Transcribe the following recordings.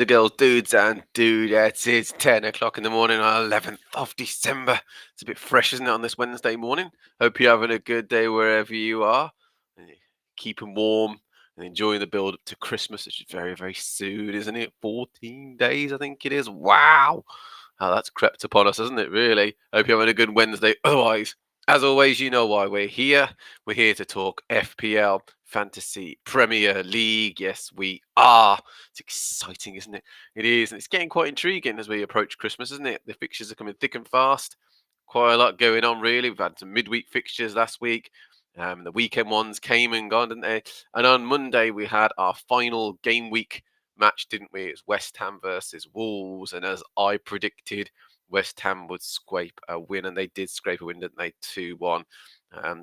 The girls, dudes and dudettes, it's 10 o'clock in the morning on 11th of December. It's a bit fresh, isn't it, on this Wednesday morning? Hope you're having a good day wherever you are. And you're keeping warm and enjoying the build up to Christmas, which is very, very soon, isn't it? 14 days, I think it is. Wow. How that's crept upon us, hasn't it, really? Hope you're having a good Wednesday. Otherwise, as always, you know why we're here. We're here to talk FPL, Fantasy Premier League. Yes, we are. It's exciting, isn't it? It is, and it's getting quite intriguing as we approach Christmas, isn't it? The fixtures are coming thick and fast. Quite a lot going on, really. We've had some midweek fixtures last week. The weekend ones came and gone, didn't they? And on Monday, we had our final game week match, didn't we? It's West Ham versus Wolves. And as I predicted, West Ham would scrape a win, and they did scrape a win, didn't they? 2-1.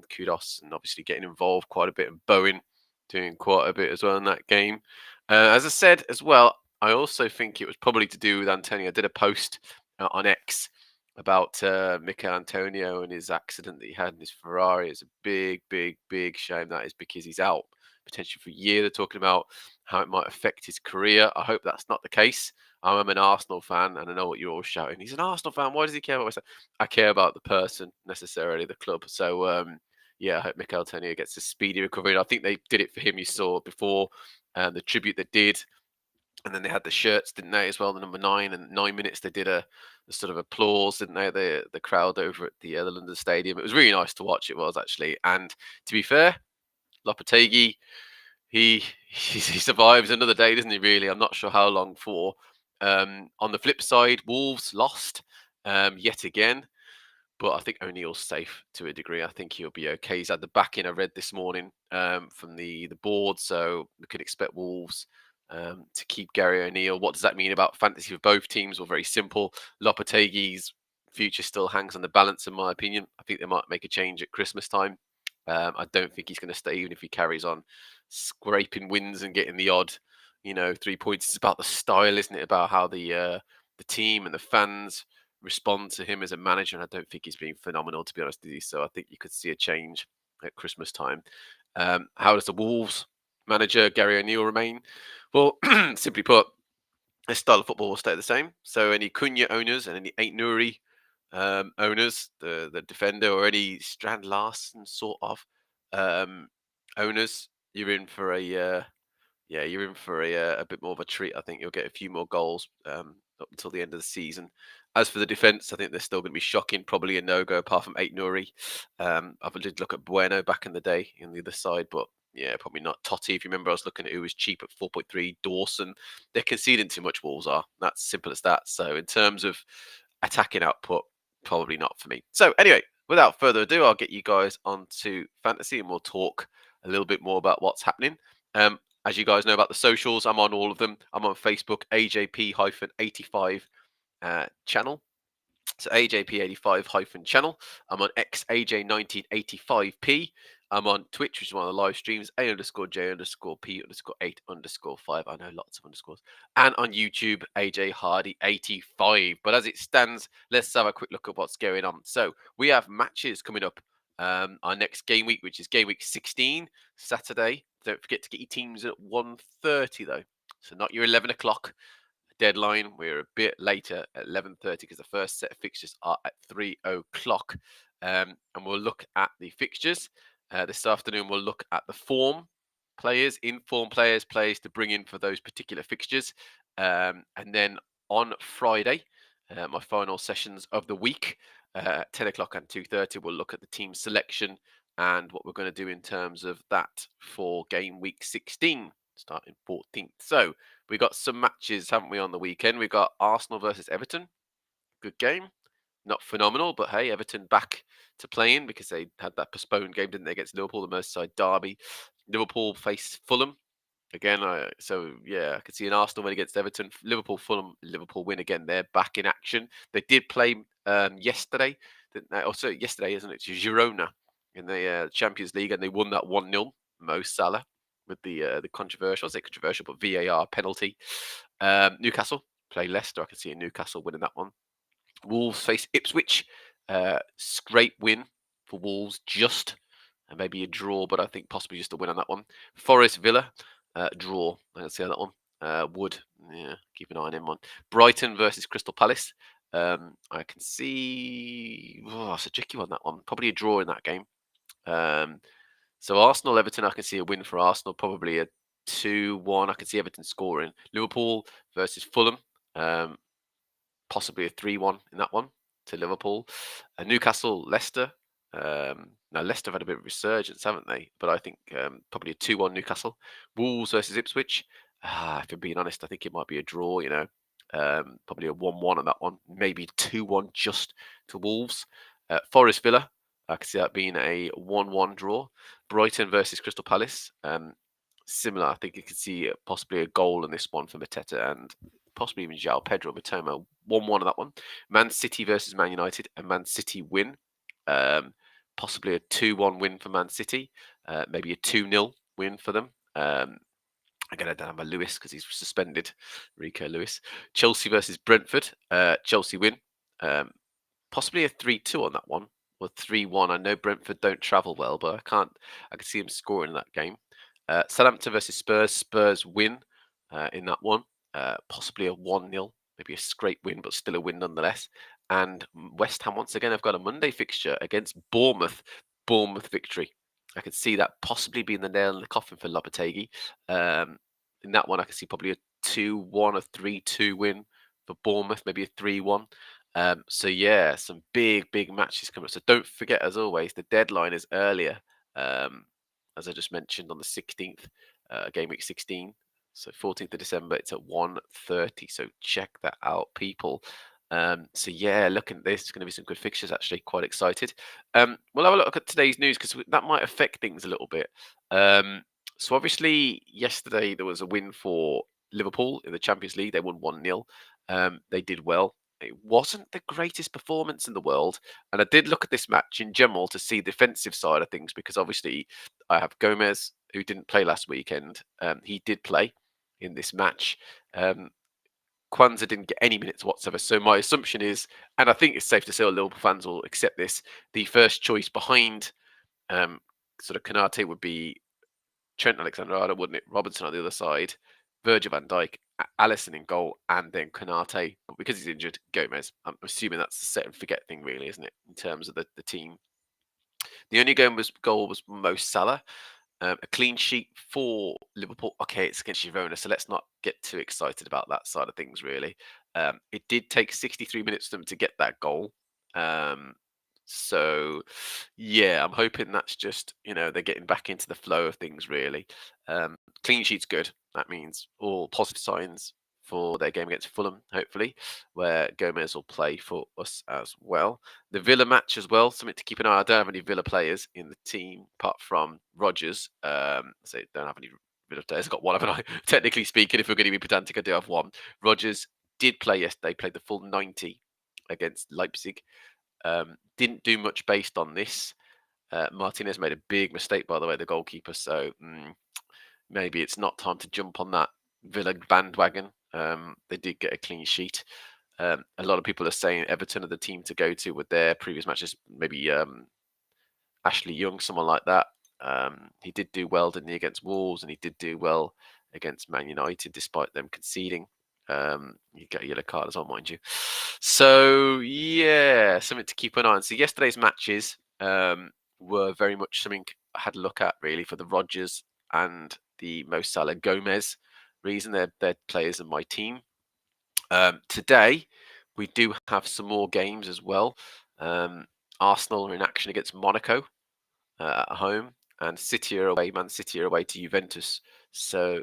Kudos, and obviously getting involved quite a bit, and Bowen doing quite a bit as well in that game. As I said as well, I also think it was probably to do with Antonio. I did a post on X about Mikel Antonio and his accident that he had in his Ferrari. It's a big, big, big shame that is, because he's out potentially for a year. They're talking about how it might affect his career. I hope that's not the case. I'm an Arsenal fan, and I know what you're all shouting. He's an Arsenal fan. Why does he care about myself? I care about the person, necessarily the club. So yeah, I hope Mikel Antonio gets a speedy recovery. And I think they did it for him. You saw before the tribute they did, and then they had the shirts, didn't they, as well? The number 9 and 9 minutes. They did a sort of applause, didn't they? The crowd over at the London Stadium. It was really nice to watch. It was, actually. And to be fair, Lopetegui, he survives another day, doesn't he? Really, I'm not sure how long for. On the flip side, Wolves lost yet again. But I think O'Neill's safe to a degree. I think he'll be okay. He's had the backing I read this morning from the board, so we could expect Wolves to keep Gary O'Neill. What does that mean about fantasy for both teams? Well, very simple. Lopetegui's future still hangs on the balance, in my opinion. I think they might make a change at Christmas time. I don't think he's going to stay, even if he carries on scraping wins and getting the odd, 3 points. It's about the style, isn't it? About how the team and the fans respond to him as a manager, and I don't think he's been phenomenal, to be honest with you. So I think you could see a change at Christmas time. How does the Wolves manager Gary O'Neill remain? Well, simply put, his style of football will stay the same. So any Cunha owners and any Ait Nouri owners, the defender, or any Strand Larsen sort of owners, you're in for a bit more of a treat. I think you'll get a few more goals up until the end of the season. As for the defence, I think they're still going to be shocking. Probably a no-go apart from Ait Nouri. I did look at Bueno back in the day on the other side, but yeah, probably not. Totti, if you remember, I was looking at who was cheap at 4.3. Dawson. They're conceding too much, Wolves are. That's simple as that. So in terms of attacking output, probably not for me. So anyway, without further ado, I'll get you guys onto fantasy, and we'll talk a little bit more about what's happening. As you guys know about the socials, I'm on all of them. I'm on Facebook, AJP-85 channel. So AJP85 channel. I'm on X, AJ1985p. I'm on Twitch, which is one of the live streams, A_J_P_8_5. I know lots of underscores. And on YouTube, AJ Hardy85. But as it stands, let's have a quick look at what's going on. So we have matches coming up. Our next game week, which is game week 16, Saturday. Don't forget to get your teams at 1:30 though. So not your 11 o'clock deadline. We're a bit later at 11:30 because the first set of fixtures are at 3 o'clock. And we'll look at the fixtures. This afternoon, we'll look at the form players, inform players to bring in for those particular fixtures. And then on Friday, my final sessions of the week, 10 o'clock and 2:30, we'll look at the team selection and what we're going to do in terms of that for game week 16, starting 14th. So we got some matches, haven't we, on the weekend? We got Arsenal versus Everton. Good game. Not phenomenal, but hey, Everton back to playing because they had that postponed game, didn't they, against Liverpool, the Merseyside derby. Liverpool faced Fulham. Again, I could see an Arsenal win against Everton. Liverpool, Fulham, Liverpool win again. They're back in action. They did play yesterday. Also yesterday, isn't it? Girona in the Champions League, and they won that 1-0. Mo Salah with the controversial, but VAR penalty. Newcastle play Leicester. I can see Newcastle winning that one. Wolves face Ipswich. Great win for Wolves, just and maybe a draw, but I think possibly just a win on that one. Forest Villa, draw. I can see on that one. Wood, yeah, keep an eye on him on Brighton versus Crystal Palace. I can see. Oh, it's a tricky one, that one. Probably a draw in that game. Um, so Arsenal, Everton, I can see a win for Arsenal. Probably a 2-1. I can see Everton scoring. Liverpool versus Fulham. Um, Possibly a 3-1 in that one to Liverpool. Newcastle, Leicester. Now, Leicester have had a bit of resurgence, haven't they? But I think probably a 2-1 Newcastle. Wolves versus Ipswich. If I'm being honest, I think it might be a draw, probably a 1-1 on that one. Maybe 2-1 just to Wolves. Forest Villa. I could see that being a 1-1 draw. Brighton versus Crystal Palace. Similar. I think you could see possibly a goal in this one for Mateta and possibly even João Pedro Matoma. 1-1 on that one. Man City versus Man United, a Man City win. Possibly a 2-1 win for Man City. Maybe a 2-0 win for them. Again, I don't have my Lewis because he's suspended. Rico Lewis. Chelsea versus Brentford. Chelsea win. Possibly a 3-2 on that one. Or 3-1. I know Brentford don't travel well, but I can see him scoring in that game. Southampton versus Spurs. Spurs win in that one. Possibly a 1-0. Maybe a scrape win, but still a win nonetheless. And West Ham, once again, have got a Monday fixture against Bournemouth. Bournemouth victory. I could see that possibly being the nail in the coffin for Lopetegui. In that one, I could see probably a 2-1, a 3-2 win for Bournemouth, maybe a 3-1. So yeah, some big matches coming up. So don't forget, as always, the deadline is earlier. As I just mentioned, on the 16th, game week 16. So 14th of December, it's at 1:30. So check that out, people. So yeah, looking at this, it's going to be some good fixtures. Actually, quite excited. We'll have a look at today's news because that might affect things a little bit. So obviously, yesterday there was a win for Liverpool in the Champions League. They won 1-0. They did well. It wasn't the greatest performance in the world. And I did look at this match in general to see the defensive side of things because obviously I have Gomez, who didn't play last weekend. He did play in this match. Kwanzaa didn't get any minutes whatsoever. So my assumption is, and I think it's safe to say all Liverpool fans will accept this, the first choice behind sort of Konate would be Trent Alexander-Arnold, wouldn't it? Robertson on the other side, Virgil van Dijk, Alisson in goal, and then Konate. But because he's injured, Gomez. I'm assuming that's the set and forget thing, really, isn't it? In terms of the team. The only goal was Mo Salah. A clean sheet for Liverpool. Okay, it's against Girona, so let's not get too excited about that side of things, really. It did take 63 minutes for them to get that goal. So, yeah, I'm hoping that's just, they're getting back into the flow of things, really. Clean sheet's good. That means all positive signs for their game against Fulham, hopefully, where Gomez will play for us as well. The Villa match as well, something to keep an eye on. I don't have any Villa players in the team apart from Rodgers. So don't have any Villa players. I've got one, haven't I? Technically speaking, if we're going to be pedantic, I do have one. Rodgers did play yesterday, played the full 90 against Leipzig. Didn't do much based on this. Martinez made a big mistake, by the way, the goalkeeper. So maybe it's not time to jump on that Villa bandwagon. They did get a clean sheet. A lot of people are saying Everton are the team to go to with their previous matches. Maybe Ashley Young, someone like that. He did do well, didn't he, against Wolves, and he did do well against Man United, despite them conceding. You get a yellow card as well, mind you. So yeah, something to keep an eye on. So yesterday's matches were very much something I had a look at, really, for the Rodgers and the Mo Salah Gomez reason. They're players in my team. Today, we do have some more games as well. Arsenal are in action against Monaco at home, and City are away. Man City are away to Juventus. So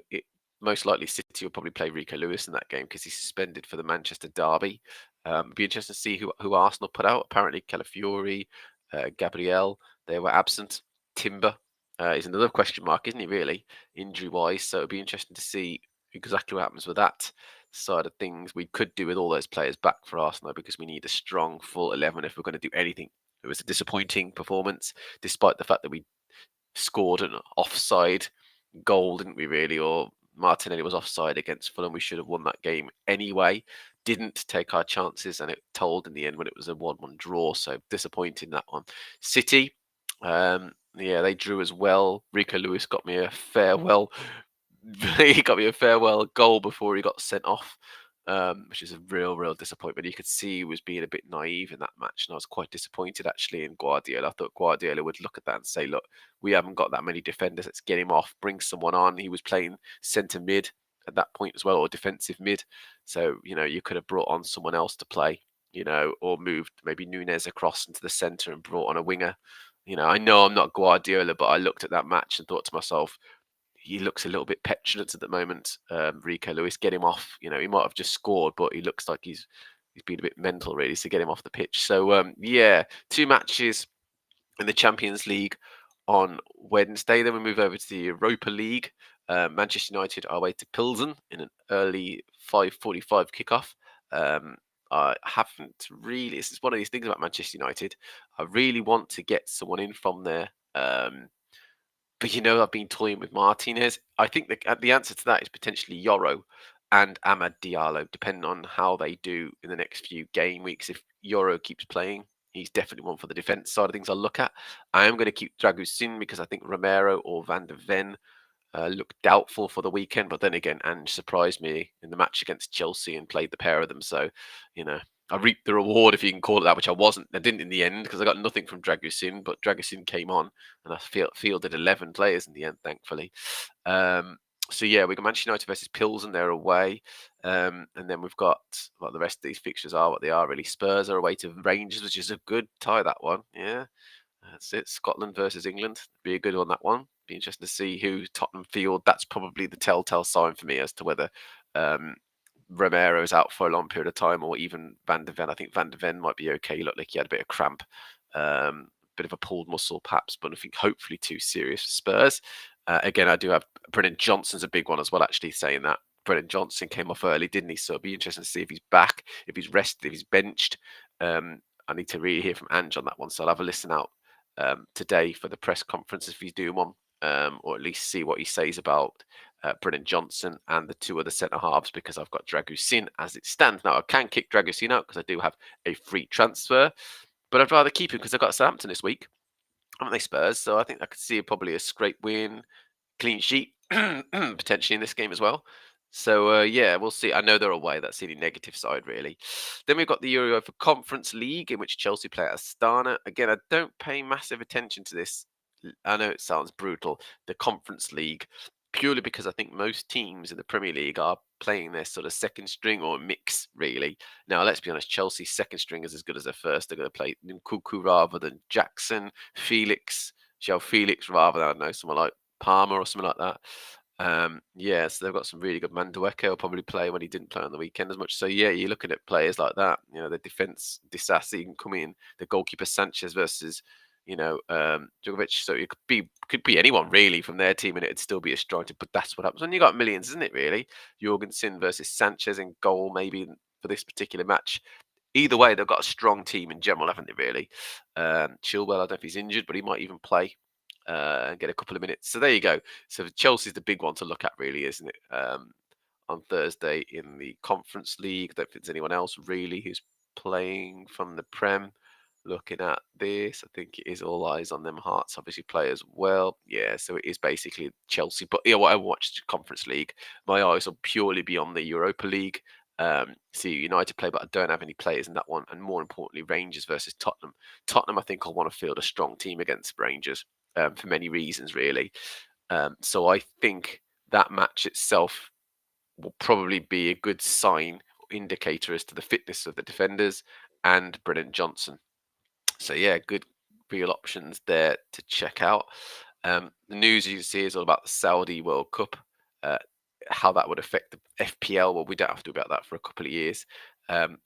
most likely City will probably play Rico Lewis in that game because he's suspended for the Manchester derby. It'd be interesting to see who Arsenal put out. Apparently, Calafiori, Gabriel, they were absent. Timber is another question mark, isn't he, really, injury-wise? So it'd be interesting to see exactly what happens with that side of things. We could do with all those players back for Arsenal because we need a strong full 11 if we're going to do anything. It was a disappointing performance, despite the fact that we scored an offside goal, didn't we, really? Or Martinelli was offside against Fulham. We should have won that game anyway. Didn't take our chances, and it told in the end when it was a 1-1 draw. So disappointing, that one. City, yeah, they drew as well. Rico Lewis got me a farewell he got me a farewell goal before he got sent off, which is a real disappointment. You could see he was being a bit naive in that match, and I was quite disappointed actually in Guardiola. I thought Guardiola would look at that and say, "Look, we haven't got that many defenders. Let's get him off, bring someone on." He was playing centre mid at that point as well, or defensive mid. So you could have brought on someone else to play, or moved maybe Nunez across into the centre and brought on a winger. I know I'm not Guardiola, but I looked at that match and thought to myself, he looks a little bit petulant at the moment. Rico Lewis, get him off. He might have just scored, but he looks like he's been a bit mental really. So get him off the pitch. So yeah, 2 matches in the Champions League on Wednesday. Then we move over to the Europa League. Manchester United are away to Pilsen in an early 5:45 kickoff. I haven't really. This is one of these things about Manchester United. I really want to get someone in from there. But I've been toying with Martinez. I think the answer to that is potentially Yoro and Amad Diallo, depending on how they do in the next few game weeks. If Yoro keeps playing, he's definitely one for the defense side of things I'll look at. I am going to keep Dragusin because I think Romero or Van de Ven looked doubtful for the weekend, but then again, Ange surprised me in the match against Chelsea and played the pair of them. So, I reaped the reward, if you can call it that, which I wasn't. I didn't in the end because I got nothing from Dragusin, but Dragusin came on and I fielded 11 players in the end, thankfully. So yeah, we got Manchester United versus Pilsen, they're away, and then we've got the rest of these fixtures are what they are really. Spurs are away to Rangers, which is a good tie, that one. Yeah, that's it. Scotland versus England. Be a good one, that one. Be interesting to see who Tottenham field. That's probably the telltale sign for me as to whether Romero's out for a long period of time, or even Van de Ven. I think Van de Ven might be okay. He looked like he had a bit of cramp, bit of a pulled muscle perhaps, but I think hopefully too serious for Spurs. Again, I do have Brennan Johnson's a big one as well, actually, saying that. Brennan Johnson came off early, didn't he? So it'll be interesting to see if he's back, if he's rested, if he's benched. I need to really hear from Ange on that one. So I'll have a listen out today for the press conference if he's doing one, or at least see what he says about Brennan Johnson and the 2 other centre halves, because I've got Dragusin as it stands. Now, I can kick Dragusin out because I do have a free transfer, but I'd rather keep him because I've got Southampton this week, haven't they, Spurs? So I think I could see probably a scrape win, clean sheet, potentially in this game as well. So yeah, we'll see. I know they're away. That's the negative side, really. Then we've got the Europa Conference League, in which Chelsea play at Astana. Again, I don't pay massive attention to this. I know it sounds brutal. The Conference League, purely because I think most teams in the Premier League are playing their sort of second string or mix, really. Now, let's be honest, Chelsea's second string is as good as their first. They're going to play Nkunku rather than Jackson, Felix, João Felix rather than, I don't know, someone like Palmer or something like that. Yeah, so they've got some really good. Mandueke will probably play when he didn't play on the weekend as much. So yeah, you're looking at players like that. The defense, Disasi can come in. The goalkeeper Sanchez versus Djokovic. So it could be anyone really from their team, and it'd still be a strong team. But that's what happens when you got millions, isn't it? Really, Jorgensen versus Sanchez in goal, maybe for this particular match. Either way, they've got a strong team in general, haven't they? Really, Chilwell, I don't know if he's injured, but he might even play and get a couple of minutes. So there you go. So Chelsea's the big one to look at, really, isn't it? On Thursday in the Conference League. I don't think there's anyone else really who's playing from the Prem. Looking at this, I think it is all eyes on them. Hearts obviously play as well. Yeah, so it is basically Chelsea. But what I watched Conference League, my eyes will purely be on the Europa League. See United play, but I don't have any players in that one. And more importantly, Rangers versus Tottenham. Tottenham, I think, will want to field a strong team against Rangers for many reasons, really. So I think that match itself will probably be a good sign or indicator as to the fitness of the defenders and Brennan Johnson. So yeah, good real options there to check out. The news you see is all about the Saudi World Cup, how that would affect the FPL. Well, we don't have to do about that for a couple of years.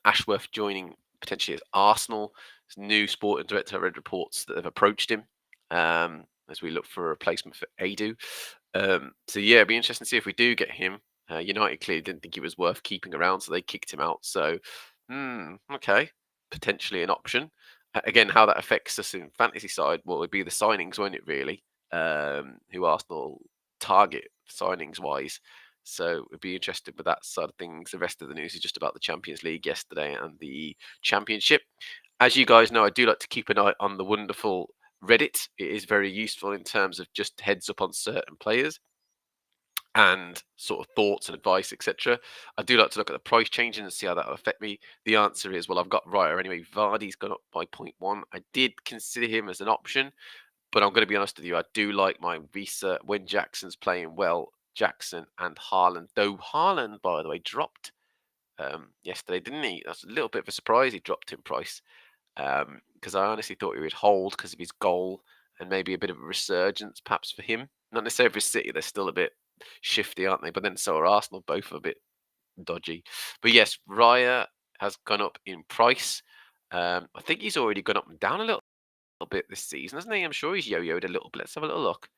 Ashworth joining potentially as Arsenal. His new sporting director, I read reports that have approached him as we look for a replacement for Adu. So yeah, it'd be interesting to see if we do get him. United clearly didn't think he was worth keeping around, so they kicked him out. So, okay, potentially an option. Again, how that affects us in fantasy side, well, it'd be the signings, won't it, really? Who Arsenal target signings wise. So it'd be interesting with that side of things. The rest of the news is just about the Champions League yesterday and the Championship. As you guys know, I do like to keep an eye on the wonderful Reddit. It is very useful in terms of just heads up on certain players. and sort of thoughts and advice, etc. I do like to look at the price changing and see how that will affect me. The answer is, well, I've got Raya anyway. Vardy's gone up by 0.1. I did consider him as an option, but I'm going to be honest with you. I do like my Visa when Jackson's playing well. Jackson and Haaland, though Haaland, by the way, dropped yesterday, didn't he? That's a little bit of a surprise. He dropped in price because I honestly thought he would hold because of his goal and maybe a bit of a resurgence, perhaps for him. Not necessarily for City; they're still a bit shifty, aren't they? But then so are Arsenal, both a bit dodgy. But yes, Raya has gone up in price. I think he's already gone up and down a little bit this season, hasn't he? I'm sure he's yo-yoed a little bit. Let's have a little look.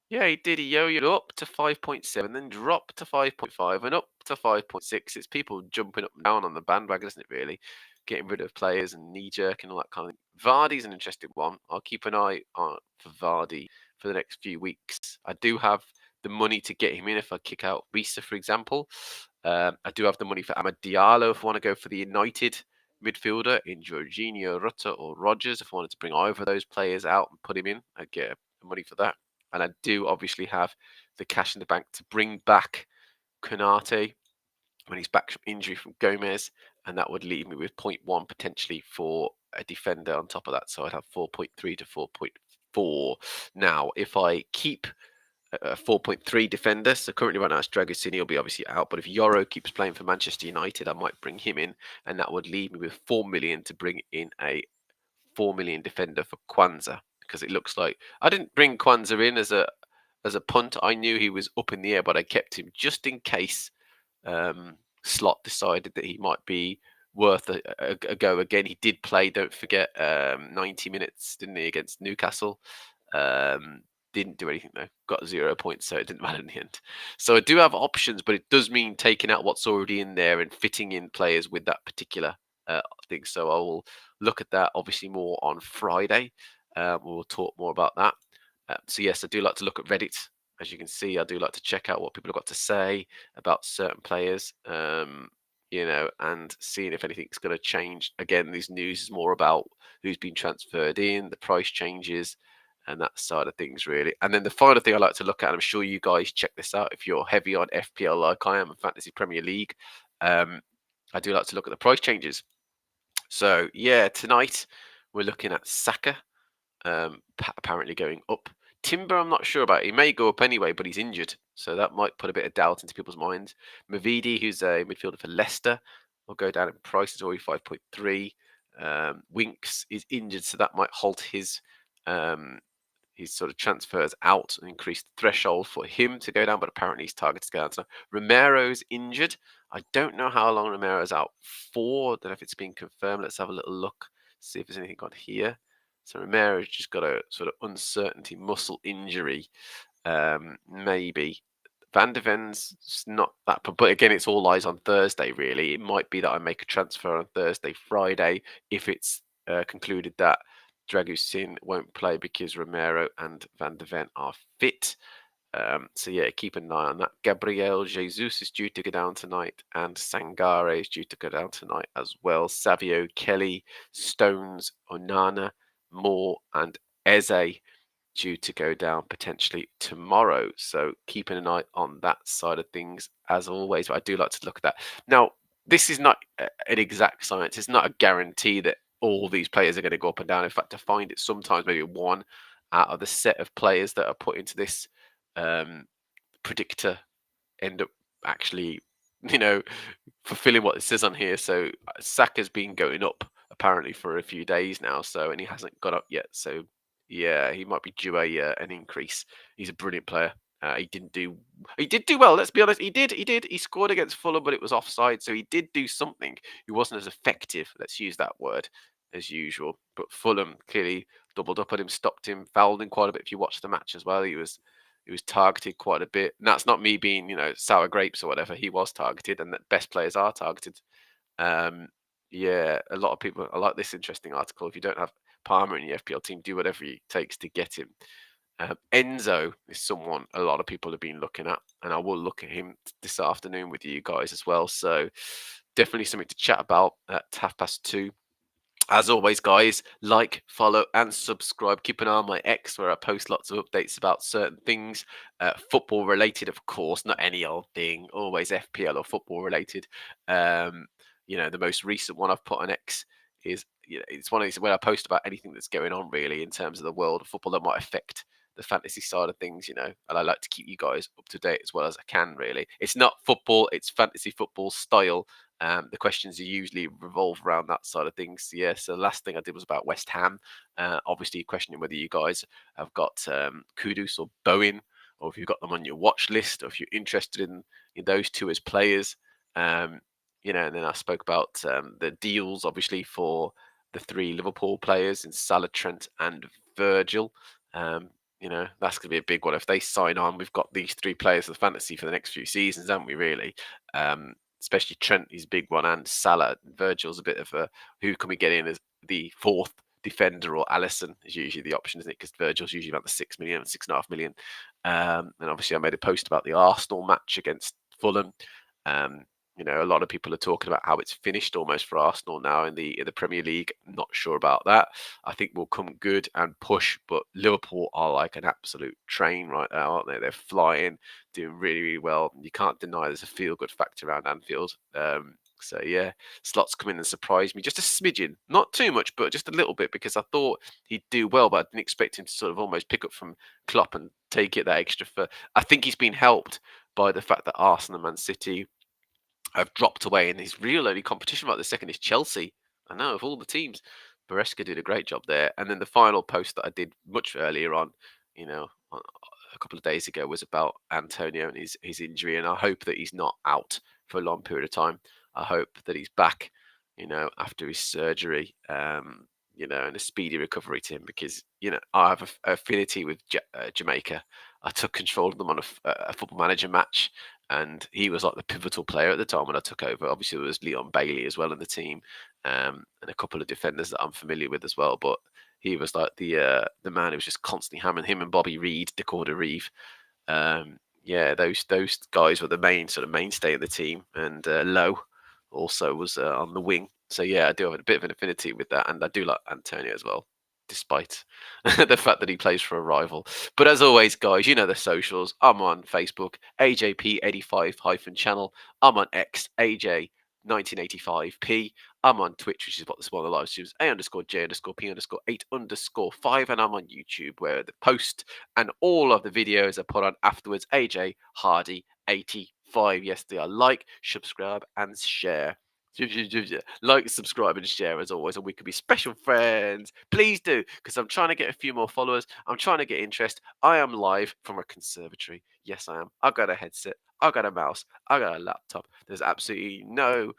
Yeah, he did. He yo-yoed up to 5.7, then dropped to 5.5, and up to 5.6. It's people jumping up and down on the bandwagon, isn't it, really? Getting rid of players and knee-jerk and all that kind of thing. Vardy's an interesting one. I'll keep an eye on for Vardy for the next few weeks. I do have the money to get him in if I kick out Visa, for example. I do have the money for Amad Diallo if I want to go for the United midfielder in Jorginho, Rutter, or Rogers. If I wanted to bring either of those players out and put him in, I'd get money for that. And I do obviously have the cash in the bank to bring back Konate when he's back from injury from Gomez, and that would leave me with 0.1 potentially for a defender on top of that. So I'd have 4.3 to 4.4. Now, if I keep a 4.3 defender, so currently right now it's Dragosini will be obviously out, but if Yoro keeps playing for Manchester United, I might bring him in, and that would leave me with 4 million to bring in a 4 million defender for Kwanzaa, because it looks like I didn't bring Kwanzaa in as a punt. I knew he was up in the air, but I kept him just in case Slot decided that he might be worth a go again. He did play, don't forget, 90 minutes, didn't he, against Newcastle? Didn't do anything though. Got 0 points, so it didn't matter in the end. So I do have options, but it does mean taking out what's already in there and fitting in players with that particular thing. So I will look at that obviously more on Friday. We'll talk more about that. So yes, I do like to look at Reddit. As you can see, I do like to check out what people have got to say about certain players, and seeing if anything's going to change. Again, this news is more about who's been transferred in, the price changes, and that side of things, really. And then the final thing I like to look at, and I'm sure you guys check this out if you're heavy on FPL like I am and Fantasy Premier League, I do like to look at the price changes. So, yeah, tonight we're looking at Saka apparently going up. Timber, I'm not sure about. He may go up anyway, but he's injured. So that might put a bit of doubt into people's minds. Mavidi, who's a midfielder for Leicester, will go down in price. It's already 5.3. Winks is injured, so that might halt his sort of transfers out and increase the threshold for him to go down, but apparently he's targeted to go down. So Romero's injured. I don't know how long Romero's out for. I don't know if it's been confirmed. Let's have a little look, see if there's anything on here. So Romero's just got a sort of uncertainty muscle injury, maybe. Van de Ven's not that, but again, it's all eyes on Thursday, really. It might be that I make a transfer on Thursday, Friday, if it's concluded that Dragusin won't play because Romero and Van de Ven are fit. So yeah, keep an eye on that. Gabriel Jesus is due to go down tonight, and Sangare is due to go down tonight as well. Savio, Kelly, Stones, Onana, Moore, and Eze due to go down potentially tomorrow. So keeping an eye on that side of things as always. But I do like to look at that. Now, this is not an exact science. It's not a guarantee that all these players are going to go up and down. In fact, I find it sometimes maybe one out of the set of players that are put into this predictor end up actually, fulfilling what it says on here. So Saka's been going up apparently for a few days now. So, and he hasn't got up yet. So yeah, he might be due an increase. He's a brilliant player. He did do well. Let's be honest. He did. He scored against Fulham, but it was offside. So he did do something. He wasn't as effective. Let's use that word as usual. But Fulham clearly doubled up on him, stopped him, fouled him quite a bit. If you watch the match as well, he was targeted quite a bit. And that's not me being, sour grapes or whatever. He was targeted, and the best players are targeted. Yeah, a lot of people. I like this interesting article. If you don't have Palmer in your FPL team, do whatever it takes to get him. Enzo is someone a lot of people have been looking at, and I will look at him this afternoon with you guys as well. So definitely something to chat about at 2:30. As always, guys, like, follow, and subscribe. Keep an eye on my X where I post lots of updates about certain things, football related, of course, not any old thing, always FPL or football related. Um, the most recent one I've put on X is, it's one of these where I post about anything that's going on really in terms of the world of football that might affect the fantasy side of things, and I like to keep you guys up to date as well as I can, really. It's not football, it's fantasy football style. The questions are usually revolve around that side of things. Yeah, so the last thing I did was about West Ham. Obviously, questioning whether you guys have got Kudus or Bowen, or if you've got them on your watch list, or if you're interested in those two as players. Um, and then I spoke about the deals, obviously, for the three Liverpool players in Salah, Trent, and Virgil. Um, that's going to be a big one. If they sign on, we've got these three players for the fantasy for the next few seasons, haven't we, really? Especially Trent is a big one, and Salah. Virgil's a bit of a who can we get in as the fourth defender, or Allison is usually the option, isn't it? Because Virgil's usually about the 6 million, 6.5 million. And obviously, I made a post about the Arsenal match against Fulham. Um, a lot of people are talking about how it's finished almost for Arsenal now in the Premier League. Not sure about that. I think we'll come good and push, but Liverpool are like an absolute train right now, aren't they? They're flying, doing really, really well. You can't deny there's a feel-good factor around Anfield. So yeah, Slots come in and surprised me just a smidgen, not too much, but just a little bit, because I thought he'd do well, but I didn't expect him to sort of almost pick up from Klopp and take it that extra. I think he's been helped by the fact that Arsenal and Man City have dropped away, and his real only competition right this second is Chelsea. I know, of all the teams, Beresca did a great job there. And then the final post that I did much earlier on, a couple of days ago, was about Antonio and his injury, and I hope that he's not out for a long period of time. I hope that he's back, after his surgery, and a speedy recovery to him, because I have a affinity with Jamaica. I took control of them on a football manager match, and he was like the pivotal player at the time when I took over. Obviously, there was Leon Bailey as well in the team, and a couple of defenders that I'm familiar with as well. But he was like the man who was just constantly hammering him and Bobby Reed, Decorda Reeve. Yeah, those guys were the main sort of mainstay of the team, and Lowe also was on the wing. So yeah, I do have a bit of an affinity with that, and I do like Antonio as well, despite the fact that he plays for a rival. But as always, guys, you know the socials. I'm on Facebook, AJP85-channel. I'm on X, AJ1985P. I'm on Twitch, which is what the smaller live streams, A_J_P_8_5, and I'm on YouTube, where the post and all of the videos are put on afterwards. AJ Hardy 85. Yes, they are. Like, subscribe, and share. Like, subscribe, and share as always, and we could be special friends. Please do, because I'm trying to get a few more followers. I'm trying to get interest. I am live from a conservatory. Yes, I am. I've got a headset. I've got a mouse. I've got a laptop. There's absolutely no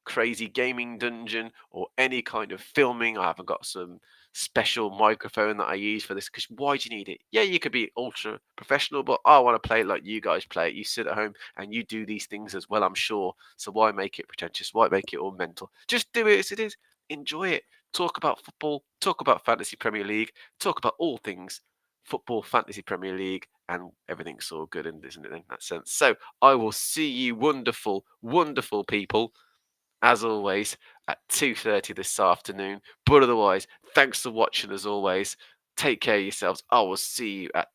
crazy gaming dungeon or any kind of filming. I haven't got some special microphone that I use for this, because why do you need it? Yeah, you could be ultra professional, but I want to play it like you guys play it. You sit at home and you do these things as well, I'm sure. So why make it pretentious? Why make it all mental? Just do it as it is. Enjoy it. Talk about football, talk about fantasy Premier League, talk about all things football, fantasy Premier League, and everything's all good, isn't it, in that sense? So I will see you, wonderful, wonderful people, as always, at 2:30 this afternoon. But otherwise, thanks for watching as always. Take care of yourselves. I will see you at